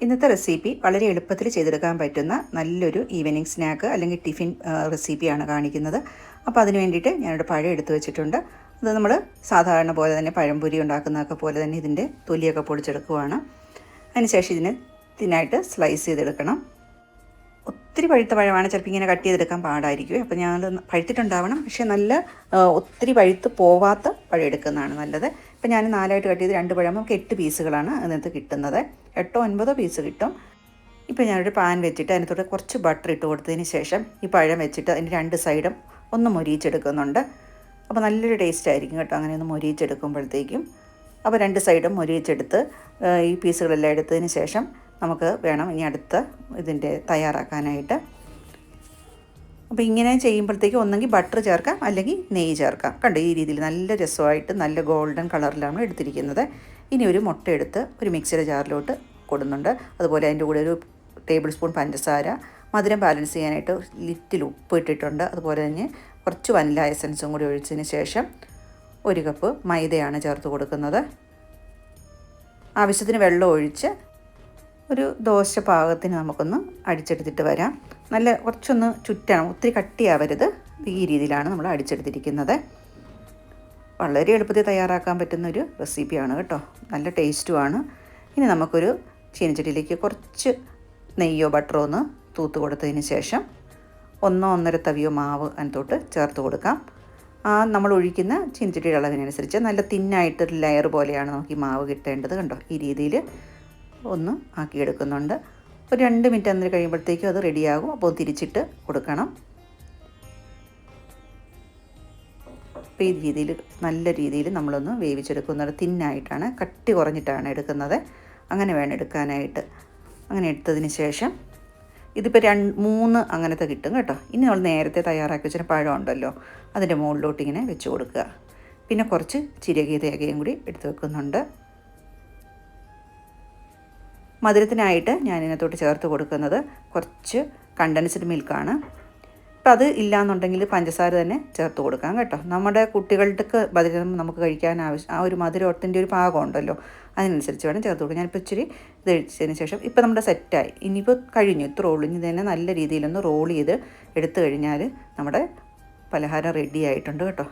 ഇന്നത്തെ റെസിപ്പി വളരെ എളുപ്പത്തിൽ ചെയ്തെടുക്കാൻ പറ്റുന്ന നല്ലൊരു ഈവനിങ് സ്നാക്ക് അല്ലെങ്കിൽ ടിഫിൻ റെസിപ്പിയാണ് കാണിക്കുന്നത്. അപ്പോൾ അതിന് വേണ്ടിയിട്ട് ഞാനിവിടെ പഴം എടുത്തു വെച്ചിട്ടുണ്ട്. അത് നമ്മൾ സാധാരണ പോലെ തന്നെ പഴംപൊരി ഉണ്ടാക്കുന്നതൊക്കെ പോലെ തന്നെ ഇതിൻ്റെ തൊലിയൊക്കെ പൊളിച്ചെടുക്കുവാണ്. അതിനുശേഷം ഇതിനെ തിന്നായിട്ട് സ്ലൈസ് ചെയ്തെടുക്കണം. ഒത്തിരി പഴുത്ത പഴമാണ്, ചിലപ്പോൾ ഇങ്ങനെ കട്ട് ചെയ്തെടുക്കാൻ പാടായിരിക്കും. അപ്പോൾ ഞാൻ പഴുത്തിട്ടുണ്ടാവണം, പക്ഷേ നല്ല ഒത്തിരി പഴുത്ത് പോവാത്ത പഴം എടുക്കുന്നതാണ് നല്ലത്. ഇപ്പോൾ ഞാൻ 4ആയിട്ട് കട്ട് ചെയ്ത് 2 പഴം നമുക്ക് 8 പീസുകളാണ് അതിനകത്ത് കിട്ടുന്നത്. 8-9 പീസ് കിട്ടും. ഇപ്പോൾ ഞാനൊരു പാൻ വെച്ചിട്ട് അതിനകത്തോട്ട് കുറച്ച് ബട്ടർ ഇട്ട് കൊടുത്തതിന് ശേഷം ഈ പഴം വെച്ചിട്ട് അതിൻ്റെ 2 സൈഡും ഒന്ന് മൊരിയിച്ചെടുക്കുന്നുണ്ട്. അപ്പോൾ നല്ലൊരു ടേസ്റ്റ് ആയിരിക്കും കേട്ടോ അങ്ങനെ ഒന്ന് മൊരിയിച്ചെടുക്കുമ്പോഴത്തേക്കും. അപ്പോൾ 2 സൈഡും മൊരിയിച്ചെടുത്ത് ഈ പീസുകളെല്ലാം എടുത്തതിന് ശേഷം നമുക്ക് വേണം ഇനി അടുത്ത ഇതിൻ്റെ തയ്യാറാക്കാനായിട്ട്. അപ്പോൾ ഇങ്ങനെ ചെയ്യുമ്പോഴത്തേക്കും ഒന്നെങ്കിൽ ബട്ടർ ചേർക്കാം അല്ലെങ്കിൽ നെയ്യ് ചേർക്കാം. കണ്ടോ, ഈ രീതിയിൽ നല്ല രസമായിട്ട് നല്ല ഗോൾഡൻ കളറിലാണ് എടുത്തിരിക്കുന്നത്. ഇനി ഒരു മുട്ട എടുത്ത് ഒരു മിക്സിയുടെ ജാറിലോട്ട് കൊടുക്കുന്നുണ്ട്. അതുപോലെ അതിൻ്റെ കൂടെ ഒരു ടേബിൾ സ്പൂൺ പഞ്ചസാര, മധുരം ബാലൻസ് ചെയ്യാനായിട്ട് ലിറ്റിൽ ഉപ്പ് ഇട്ടിട്ടുണ്ട്. അതുപോലെ തന്നെ കുറച്ച് വനില എസൻസും കൂടി ഒഴിച്ചതിന് ശേഷം 1 കപ്പ് മൈദയാണ് ചേർത്ത് കൊടുക്കുന്നത്. ആവശ്യത്തിന് വെള്ളം ഒഴിച്ച് ഒരു ദോശ പാകത്തിന് നമുക്കൊന്ന് അടിച്ചെടുത്തിട്ട് വരാം. നല്ല കുറച്ചൊന്ന് ചുറ്റണം, ഒത്തിരി കട്ടിയാവരുത്. ഈ രീതിയിലാണ് നമ്മൾ അടിച്ചെടുത്തിരിക്കുന്നത്. വളരെ എളുപ്പത്തിൽ തയ്യാറാക്കാൻ പറ്റുന്നൊരു റെസിപ്പിയാണ് കേട്ടോ, നല്ല ടേസ്റ്റുമാണ്. ഇനി നമുക്കൊരു ചീനച്ചട്ടിയിലേക്ക് കുറച്ച് നെയ്യോ ബട്ടറോ ഒന്ന് തൂത്ത് കൊടുത്തതിന് ശേഷം 1-1.5 തവിയോ മാവ് അതിനകത്തോട്ട് ചേർത്ത് കൊടുക്കാം. നമ്മൾ ഒഴിക്കുന്ന ചീനച്ചട്ടിയുടെ അളവിനനുസരിച്ച് നല്ല തിന്നായിട്ടൊരു ലെയർ പോലെയാണ് നമുക്ക് ഈ മാവ് കിട്ടേണ്ടത്. കണ്ടോ, ഈ രീതിയിൽ ഒന്ന് ആക്കിയെടുക്കുന്നുണ്ട്. ഒരു 2 മിനിറ്റ് അന്നേരം കഴിയുമ്പോഴത്തേക്കും അത് റെഡിയാകും. അപ്പോൾ തിരിച്ചിട്ട് കൊടുക്കണം. അപ്പോൾ ഈ രീതിയിൽ നല്ല രീതിയിൽ നമ്മളൊന്ന് വേവിച്ചെടുക്കുന്നത്. തിന്നായിട്ടാണ്, കട്ടി കുറഞ്ഞിട്ടാണ് എടുക്കുന്നത്. അങ്ങനെ വേണം എടുക്കാനായിട്ട്. അങ്ങനെ എടുത്തതിന് ശേഷം ഇതിപ്പോൾ 3 അങ്ങനത്തെ കിട്ടും കേട്ടോ. ഇനി നമ്മൾ നേരത്തെ തയ്യാറാക്കി വെച്ചിട്ട് പഴം ഉണ്ടല്ലോ, അതിൻ്റെ മുകളിലോട്ട് ഇങ്ങനെ വെച്ച് കൊടുക്കുക. പിന്നെ കുറച്ച് ചിരകിയ തേങ്ങയും കൂടി എടുത്ത് വെക്കുന്നുണ്ട്. മധുരത്തിനായിട്ട് ഞാൻ ഇതിനകത്തോട്ട് ചേർത്ത് കൊടുക്കുന്നത് കുറച്ച് കണ്ടൻസ്ഡ് മിൽക്കാണ്. അപ്പോൾ അത് ഇല്ലയെന്നുണ്ടെങ്കിൽ പഞ്ചസാര തന്നെ ചേർത്ത് കൊടുക്കാം കേട്ടോ. നമ്മുടെ കുട്ടികൾക്ക് മധുരം നമുക്ക് കഴിക്കാൻ ആ ഒരു മധുരത്തിൻ്റെ ഒരു പാകം ഉണ്ടല്ലോ, അതിനനുസരിച്ച് വേണം ചേർത്ത് കൊടുക്കാം. ഞാനിപ്പോൾ ഇച്ചിരി ഇത് കഴിച്ചതിന് ശേഷം ഇപ്പോൾ നമ്മുടെ സെറ്റായി. ഇനിയിപ്പോൾ കഴിഞ്ഞു, ഇത്ര റോൾ. ഇനി തന്നെ നല്ല രീതിയിലൊന്ന് റോൾ ചെയ്ത് എടുത്തു കഴിഞ്ഞാൽ നമ്മുടെ പലഹാരം റെഡി ആയിട്ടുണ്ട് കേട്ടോ.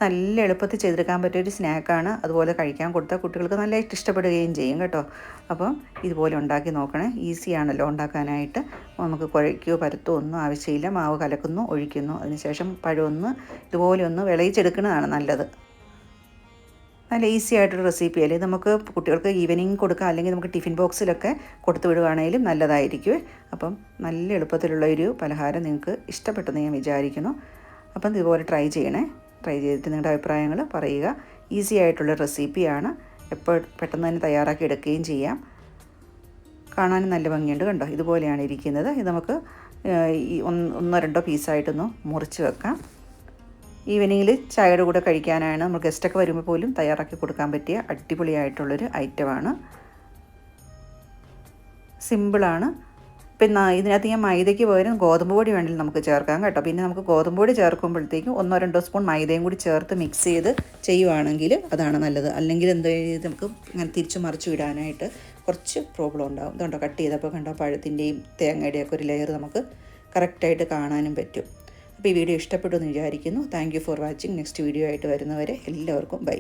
നല്ല എളുപ്പത്തിൽ ചെയ്തെടുക്കാൻ പറ്റിയൊരു സ്നാക്കാണ്. അതുപോലെ കഴിക്കാൻ കൊടുത്താൽ കുട്ടികൾക്ക് നല്ലതായിട്ട് ഇഷ്ടപ്പെടുകയും ചെയ്യും കേട്ടോ. അപ്പം ഇതുപോലെ ഉണ്ടാക്കി നോക്കണേ. ഈസിയാണല്ലോ ഉണ്ടാക്കാനായിട്ട്. നമുക്ക് കുഴയ്ക്കുകയോ പരത്തുകയോ ഒന്നും ആവശ്യമില്ല. മാവ് കലക്കുന്നു, ഒഴിക്കുന്നു, അതിനുശേഷം പഴമൊന്ന് ഇതുപോലെ ഒന്ന് വിളയിച്ചെടുക്കുന്നതാണ് നല്ലത്. നല്ല ഈസി ആയിട്ടൊരു റെസിപ്പി അല്ലേ. നമുക്ക് കുട്ടികൾക്ക് ഈവനിങ് കൊടുക്കാം, അല്ലെങ്കിൽ നമുക്ക് ടിഫിൻ ബോക്സിലൊക്കെ കൊടുത്തു വിടുകയാണെങ്കിലും നല്ലതായിരിക്കും. അപ്പം നല്ല എളുപ്പത്തിലുള്ള ഒരു പലഹാരം നിങ്ങൾക്ക് ഇഷ്ടപ്പെട്ടെന്ന് ഞാൻ വിചാരിക്കുന്നു. അപ്പം ഇതുപോലെ ട്രൈ ചെയ്യണേ. ട്രൈ ചെയ്തിട്ട് നിങ്ങളുടെ അഭിപ്രായങ്ങൾ പറയുക. ഈസി ആയിട്ടുള്ള റെസിപ്പിയാണ്. പെട്ടെന്ന് തന്നെ തയ്യാറാക്കി എടുക്കുകയും ചെയ്യാം. കാണാനും നല്ല ഭംഗിയുണ്ട് കണ്ടോ, ഇതുപോലെയാണ് ഇരിക്കുന്നത്. ഇത് നമുക്ക് 1-2 പീസായിട്ടൊന്ന് മുറിച്ച് വെക്കാം. ഈവനിങ്ങിൽ ചായയുടെ കൂടെ കഴിക്കാനാണ്, നമ്മൾ ഗസ്റ്റൊക്കെ വരുമ്പോൾ പോലും തയ്യാറാക്കി കൊടുക്കാൻ പറ്റിയ അടിപൊളിയായിട്ടുള്ളൊരു ഐറ്റമാണ്. സിമ്പിളാണ്. പിന്നെ ഇതിനകത്ത് ഞാൻ മൈദയ്ക്ക് പകരം ഗോതമ്പ് പൊടി വേണമെങ്കിൽ നമുക്ക് ചേർക്കാം കേട്ടോ. പിന്നെ നമുക്ക് ഗോതമ്പ് പൊടി ചേർക്കുമ്പോഴത്തേക്കും 1-2 സ്പൂൺ മൈദയും കൂടി ചേർത്ത് മിക്സ് ചെയ്ത് ചെയ്യുവാണെങ്കിൽ അതാണ് നല്ലത്. അല്ലെങ്കിൽ എന്താ നമുക്ക് ഇങ്ങനെ തിരിച്ചു മറിച്ച് വിടാനായിട്ട് കുറച്ച് പ്രോബ്ലം ഉണ്ടാകും. ഇതുകൊണ്ടോ കട്ട് ചെയ്തപ്പോൾ കണ്ടോ പഴത്തിൻ്റെയും തേങ്ങയുടെയൊക്കെ ഒരു ലെയർ നമുക്ക് കറക്റ്റായിട്ട് കാണാനും പറ്റും. അപ്പോൾ ഈ വീഡിയോ ഇഷ്ടപ്പെട്ടു എന്ന് വിചാരിക്കുന്നു. Thank you for watching. Next video ആയിട്ട് വരുന്നവരെ എല്ലാവർക്കും ബൈ.